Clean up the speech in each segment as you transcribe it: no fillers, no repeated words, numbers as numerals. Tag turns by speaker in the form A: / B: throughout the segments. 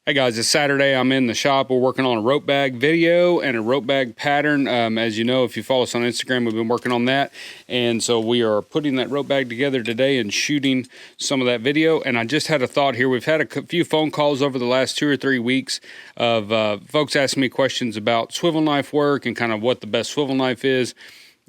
A: Hey guys, it's Saturday. I'm in the shop. We're working on a rope bag video and a rope bag pattern. As you know, if you follow us on Instagram, we've been working on that. And so we are putting that rope bag together today and shooting some of that video. And I just had a thought here. We've had a few phone calls over the last 2 or 3 weeks of folks asking me questions about swivel knife work and kind of what the best swivel knife is.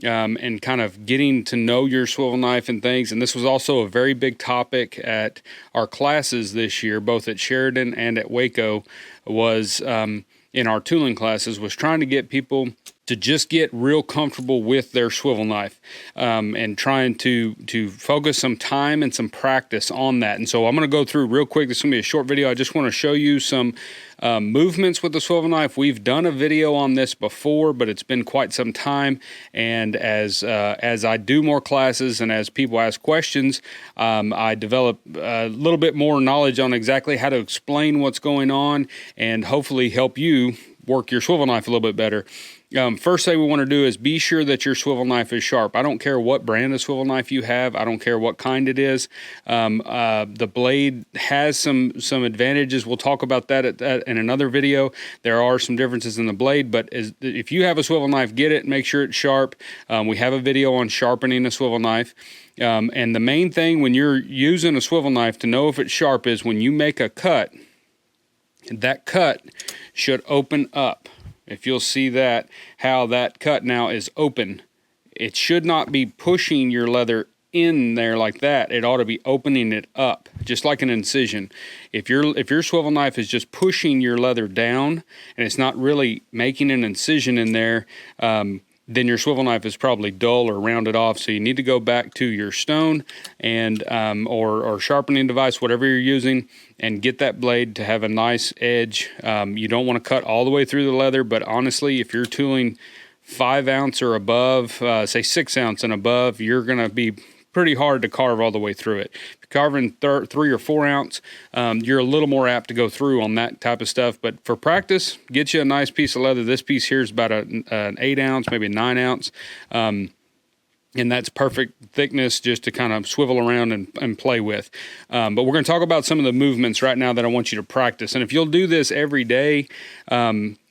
A: And kind of getting to know your swivel knife and things. And this was also a very big topic at our classes this year, both at Sheridan and at Waco, was in our tooling classes, was trying to get people to just get real comfortable with their swivel knife and trying to focus some time and some practice on that. And so I'm going to go through real quick. This is going to be a short video. I just want to show you some movements with the swivel knife. We've done a video on this before, but it's been quite some time. And as I do more classes and as people ask questions, I develop a little bit more knowledge on exactly how to explain what's going on and hopefully help you work your swivel knife a little bit better. First thing we want to do is be sure that your swivel knife is sharp. I don't care what brand of swivel knife you have. I don't care what kind it is. The blade has some advantages. We'll talk about that in another video. There are some differences in the blade, but if you have a swivel knife, get it, make sure it's sharp. We have a video on sharpening a swivel knife. And the main thing when you're using a swivel knife to know if it's sharp is when you make a cut, that cut should open up. If you'll see that, how that cut now is open, it should not be pushing your leather in there like that. It ought to be opening it up, just like an incision. If your swivel knife is just pushing your leather down and it's not really making an incision in there, then your swivel knife is probably dull or rounded off. So you need to go back to your stone and or sharpening device, whatever you're using, and get that blade to have a nice edge. You don't want to cut all the way through the leather, but honestly, if you're tooling 5 ounce or above, say 6 ounce and above, you're going to be pretty hard to carve all the way through it. If you're carving 3 or 4 ounce, you're a little more apt to go through on that type of stuff. But for practice, get you a nice piece of leather. This piece here is about an 8 ounce, maybe a 9 ounce. And that's perfect thickness just to kind of swivel around and play with. But we're going to talk about some of the movements right now that I want you to practice. And if you'll do this every day,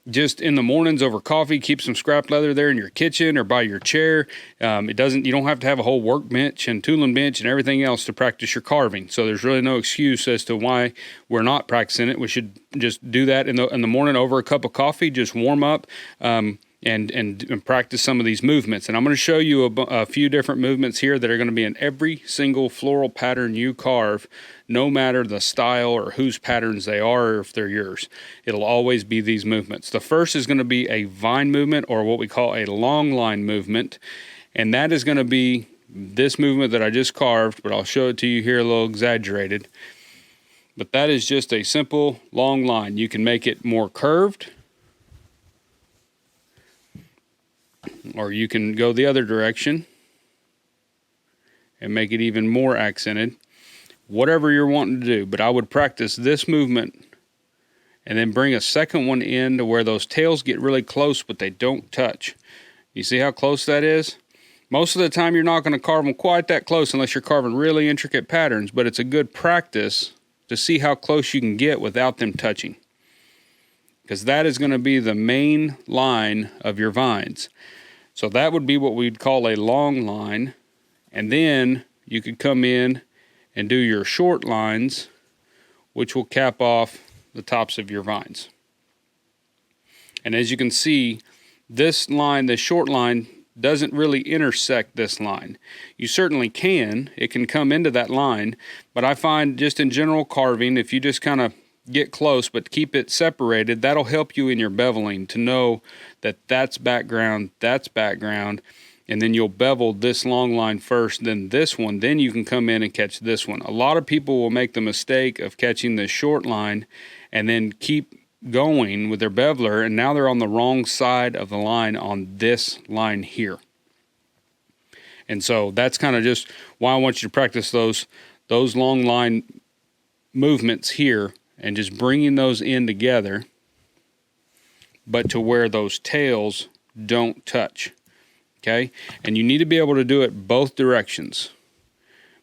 A: just in the mornings over coffee, keep some scrap leather there in your kitchen or by your chair. You don't have to have a whole workbench and tooling bench and everything else to practice your carving. So there's really no excuse as to why we're not practicing it. We should just do that in the morning over a cup of coffee, just warm up, and practice some of these movements. And I'm going to show you a few different movements here that are going to be in every single floral pattern you carve, no matter the style or whose patterns they are or if they're yours. It'll always be these movements. The first is going to be a vine movement, or what we call a long line movement, and that is going to be this movement that I just carved, but I'll show it to you here a little exaggerated. But that is just a simple long line. You can make it more curved, or you can go the other direction and make it even more accented. Whatever you're wanting to do, but I would practice this movement and then bring a second one in to where those tails get really close, but they don't touch. You see how close that is? Most of the time you're not going to carve them quite that close unless you're carving really intricate patterns, but it's a good practice to see how close you can get without them touching, because that is going to be the main line of your vines. So that would be what we'd call a long line, and then you could come in and do your short lines, which will cap off the tops of your vines. And as you can see, this line, the short line, doesn't really intersect this line. You certainly can. It can come into that line, but I find just in general carving, if you just kind of get close but keep it separated, that'll help you in your beveling to know that that's background, and then you'll bevel this long line first, then this one, then you can come in and catch this one. A lot of people will make the mistake of catching this short line and then keep going with their beveler, and now they're on the wrong side of the line on this line here. And so that's kind of just why I want you to practice those long line movements here and just bringing those in together, but to where those tails don't touch. Okay, and you need to be able to do it both directions,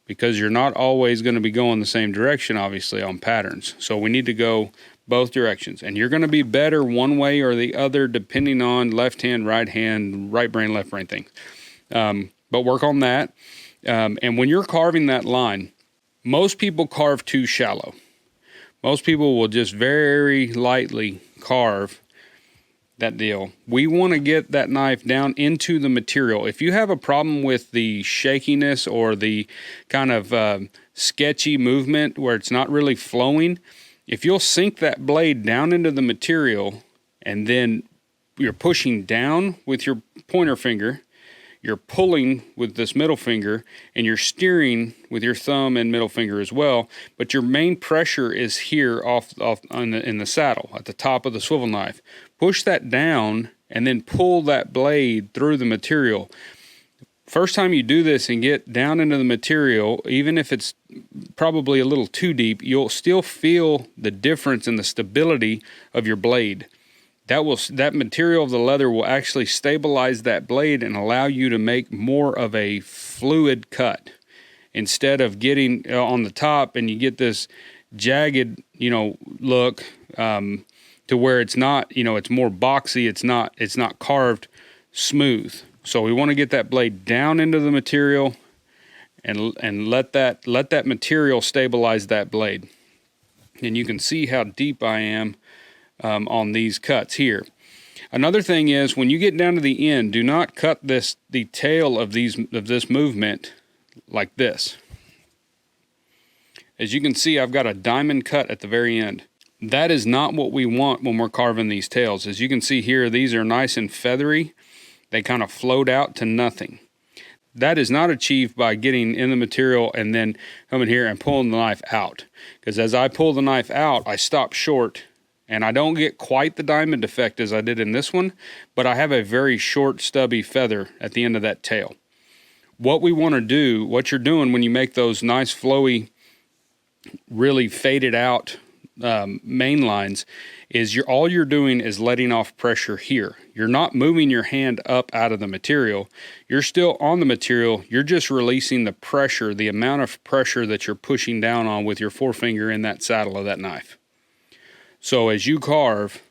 A: because you're not always going to be going the same direction, obviously, on patterns. So we need to go both directions. And you're going to be better one way or the other depending on left hand, right brain, left brain things. But work on that. And when you're carving that line, most people carve too shallow. Most people will just very lightly carve that deal. We want to get that knife down into the material. If you have a problem with the shakiness or the kind of sketchy movement where it's not really flowing, if you'll sink that blade down into the material and then you're pushing down with your pointer finger, you're pulling with this middle finger, and you're steering with your thumb and middle finger as well, but your main pressure is here in the saddle at the top of the swivel knife. Push that down and then pull that blade through the material. First time you do this and get down into the material, even if it's probably a little too deep, you'll still feel the difference in the stability of your blade. That material of the leather will actually stabilize that blade and allow you to make more of a fluid cut instead of getting on the top and you get this jagged, look to where it's not, it's more boxy. It's not carved smooth. So we want to get that blade down into the material and let that material stabilize that blade. And you can see how deep I am on these cuts here. Another thing is when you get down to the end, do not cut the tail of this movement like this. As you can see, I've got a diamond cut at the very end. That is not what we want when we're carving these tails. As you can see here, these are nice and feathery. They kind of float out to nothing. That is not achieved by getting in the material and then coming here and pulling the knife out. Because as I pull the knife out, I stop short and I don't get quite the diamond effect as I did in this one, but I have a very short stubby feather at the end of that tail. What we want to do, what you're doing when you make those nice flowy, really faded out main lines, is all you're doing is letting off pressure here. You're not moving your hand up out of the material. You're still on the material. You're just releasing the pressure, the amount of pressure that you're pushing down on with your forefinger in that saddle of that knife. So as you carve,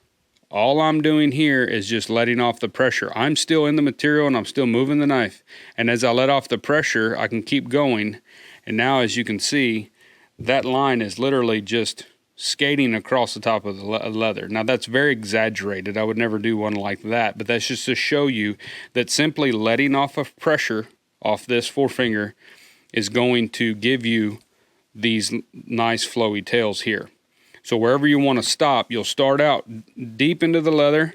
A: all I'm doing here is just letting off the pressure. I'm still in the material and I'm still moving the knife. And as I let off the pressure, I can keep going. And now as you can see, that line is literally just skating across the top of the leather. Now that's very exaggerated. I would never do one like that, but that's just to show you that simply letting off of pressure off this forefinger is going to give you these nice flowy tails here. So wherever you want to stop, you'll start out deep into the leather,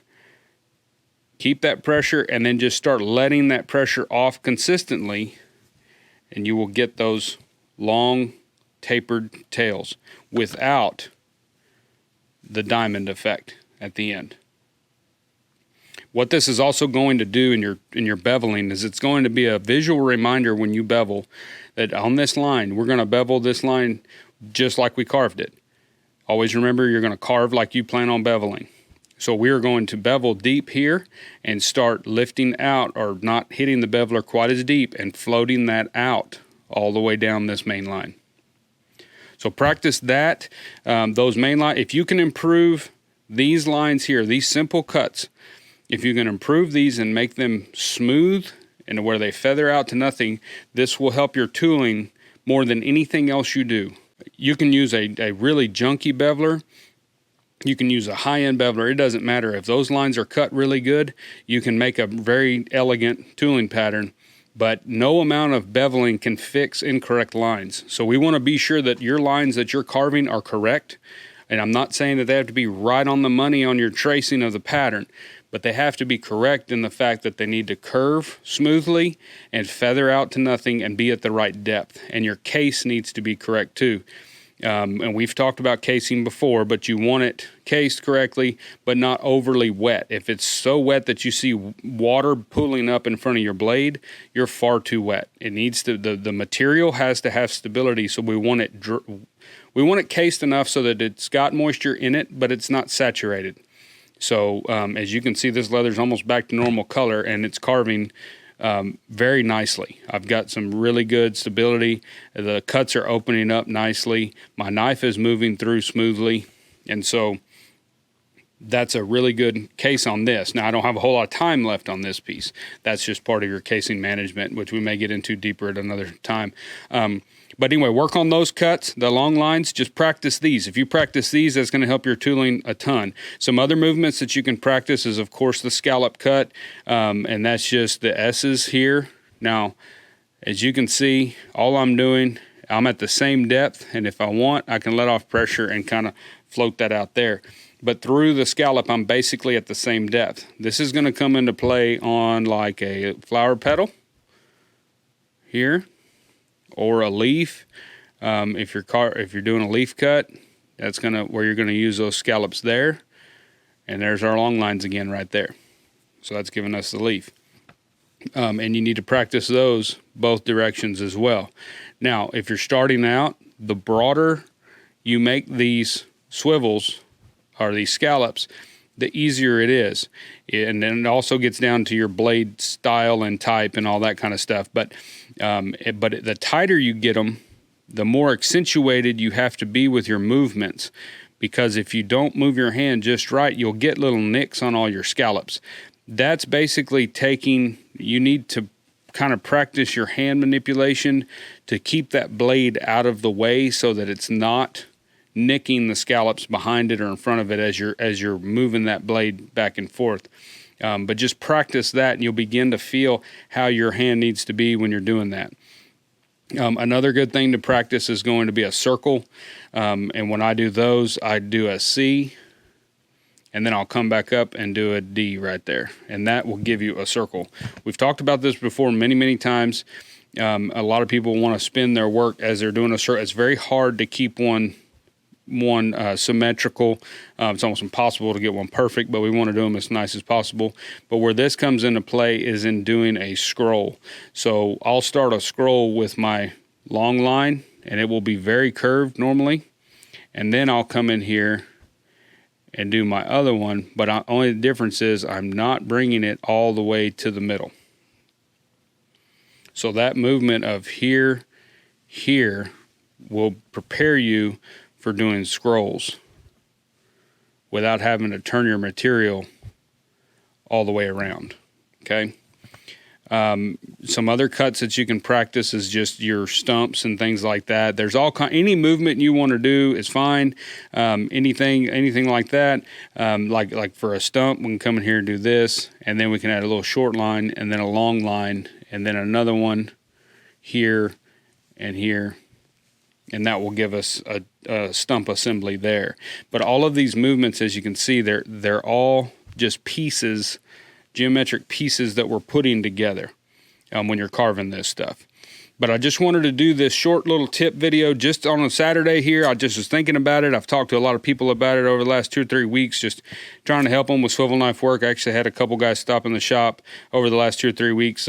A: keep that pressure, and then just start letting that pressure off consistently, and you will get those long tapered tails without the diamond effect at the end. What this is also going to do in your beveling is it's going to be a visual reminder when you bevel that on this line, we're going to bevel this line just like we carved it. Always remember, you're going to carve like you plan on beveling. So we are going to bevel deep here and start lifting out or not hitting the beveler quite as deep and floating that out all the way down this main line. So practice that, those main lines. If you can improve these lines here, these simple cuts, if you can improve these and make them smooth and where they feather out to nothing, this will help your tooling more than anything else you do. You can use a really junky beveler. You can use a high-end beveler. It doesn't matter. If those lines are cut really good, you can make a very elegant tooling pattern. But no amount of beveling can fix incorrect lines. So we want to be sure that your lines that you're carving are correct. And I'm not saying that they have to be right on the money on your tracing of the pattern, but they have to be correct in the fact that they need to curve smoothly and feather out to nothing and be at the right depth. And your case needs to be correct too. And we've talked about casing before, but you want it cased correctly, but not overly wet. If it's so wet that you see water pooling up in front of your blade, you're far too wet. It needs to, the material has to have stability, so we want it cased enough so that it's got moisture in it, but it's not saturated. So as you can see, this leather is almost back to normal color, and it's carving very nicely. I've got some really good stability. The cuts are opening up nicely. My knife is moving through smoothly. And so that's a really good case on this. Now, I don't have a whole lot of time left on this piece. That's just part of your casing management, which we may get into deeper at another time. But anyway, work on those cuts, the long lines. Just practice these. If you practice these, that's going to help your tooling a ton. Some other movements that you can practice is, of course, the scallop cut, and that's just the S's here. Now, as you can see, all I'm doing, I'm at the same depth, and if I want, I can let off pressure and kind of float that out there. But through the scallop, I'm basically at the same depth. This is going to come into play on like a flower petal here, or a leaf. If you're doing a leaf cut, that's where you're going to use those scallops there. And there's our long lines again right there. So that's giving us the leaf. And you need to practice those both directions as well. Now, if you're starting out, the broader you make these swivels or these scallops, the easier it is. And then it also gets down to your blade style and type and all that kind of stuff. But the tighter you get them, the more accentuated you have to be with your movements. Because if you don't move your hand just right, you'll get little nicks on all your scallops. That's basically you need to kind of practice your hand manipulation to keep that blade out of the way so that it's not nicking the scallops behind it or in front of it as you're moving that blade back and forth. But just practice that and you'll begin to feel how your hand needs to be when you're doing that. Another good thing to practice is going to be a circle. And when I do those, I do a C, and then I'll come back up and do a D right there. And that will give you a circle. We've talked about this before many, many times. A lot of people want to spin their work as they're doing a circle. It's very hard to keep one symmetrical. It's almost impossible to get one perfect, but we want to do them as nice as possible. But where this comes into play is in doing a scroll. So I'll start a scroll with my long line, and it will be very curved normally. And then I'll come in here and do my other one, but only the difference is I'm not bringing it all the way to the middle. So that movement of here will prepare you for doing scrolls without having to turn your material all the way around, okay? Some other cuts that you can practice is just your stumps and things like that. There's any movement you want to do is fine. Anything like that. Like for a stump, we can come in here and do this, and then we can add a little short line, and then a long line, and then another one here and here, and that will give us a stump assembly there. But all of these movements, as you can see, they're all just pieces, geometric pieces that we're putting together when you're carving this stuff. But I just wanted to do this short little tip video just on a Saturday here. I just was thinking about it. I've talked to a lot of people about it over the last 2 or 3 weeks, just trying to help them with swivel knife work. I actually had a couple guys stop in the shop over the last 2 or 3 weeks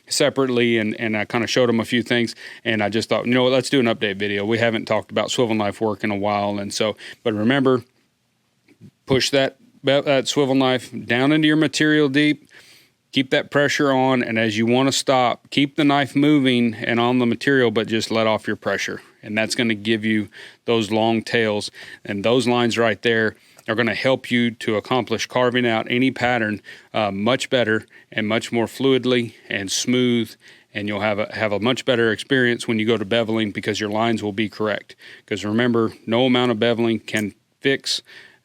A: separately, and I kind of showed them a few things. And I just thought, you know what, let's do an update video. We haven't talked about swivel knife work in a while. And so, but remember, push that swivel knife down into your material deep. Keep that pressure on, and as you want to stop, keep the knife moving and on the material, but just let off your pressure. And that's going to give you those long tails. And those lines right there are going to help you to accomplish carving out any pattern much better and much more fluidly and smooth. And you'll have a much better experience when you go to beveling, because your lines will be correct. Because remember, no amount of beveling can fix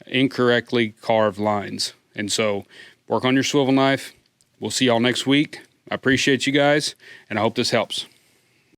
A: incorrectly carved lines. And so work on your swivel knife. We'll see y'all next week. I appreciate you guys, and I hope this helps.